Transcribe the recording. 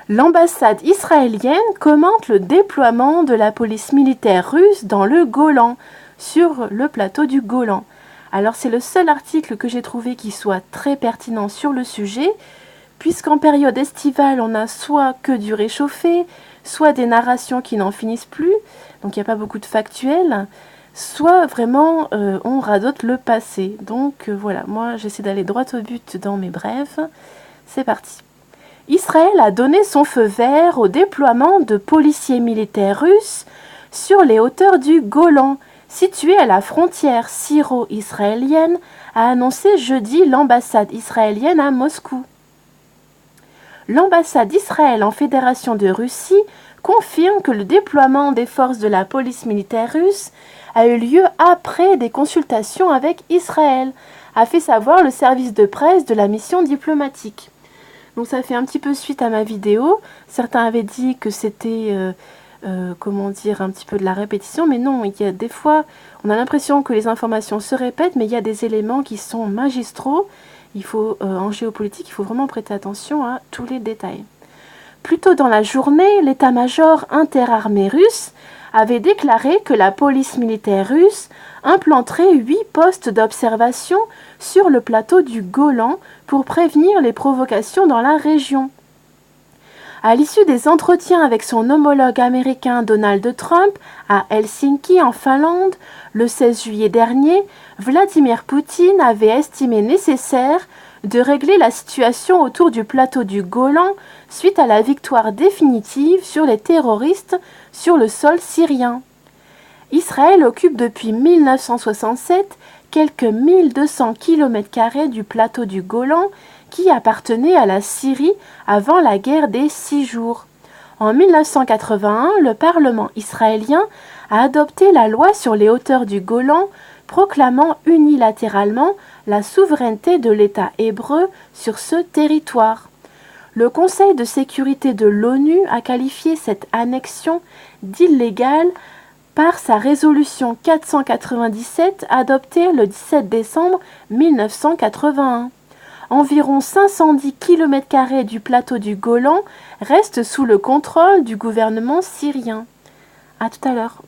L'ambassade israélienne commente le déploiement de la police militaire russe dans le Golan, sur le plateau du Golan. Alors c'est le seul article que j'ai trouvé qui soit très pertinent sur le sujet, puisqu'en période estivale, on a soit que du réchauffé, soit des narrations qui n'en finissent plus, donc il n'y a pas beaucoup de factuels, soit vraiment on radote le passé. Donc voilà, moi j'essaie d'aller droit au but dans mes brèves. C'est parti. Israël a donné son feu vert au déploiement de policiers militaires russes sur les hauteurs du Golan, situées à la frontière syro-israélienne, a annoncé jeudi l'ambassade israélienne à Moscou. L'ambassade d'Israël en Fédération de Russie confirme que le déploiement des forces de la police militaire russe a eu lieu après des consultations avec Israël, a fait savoir le service de presse de la mission diplomatique. Donc ça fait un petit peu suite à ma vidéo. Certains avaient dit que c'était, comment dire, un petit peu de la répétition, mais non, il y a des fois, on a l'impression que les informations se répètent, mais il y a des éléments qui sont magistraux. Il faut, en géopolitique, il faut vraiment prêter attention à tous les détails. Plus tôt dans la journée, l'état-major interarmée russe avait déclaré que la police militaire russe implanterait 8 postes d'observation sur le plateau du Golan pour prévenir les provocations dans la région. À l'issue des entretiens avec son homologue américain Donald Trump à Helsinki en Finlande le 16 juillet dernier, Vladimir Poutine avait estimé nécessaire de régler la situation autour du plateau du Golan suite à la victoire définitive sur les terroristes sur le sol syrien. Israël occupe depuis 1967 quelques 1200 km² du plateau du Golan qui appartenait à la Syrie avant la guerre des 6 jours. En 1981, le Parlement israélien a adopté la loi sur les hauteurs du Golan proclamant unilatéralement la souveraineté de l'État hébreu sur ce territoire. Le Conseil de sécurité de l'ONU a qualifié cette annexion d'illégale par sa résolution 497 adoptée le 17 décembre 1981. Environ 510 km² du plateau du Golan restent sous le contrôle du gouvernement syrien. À tout à l'heure.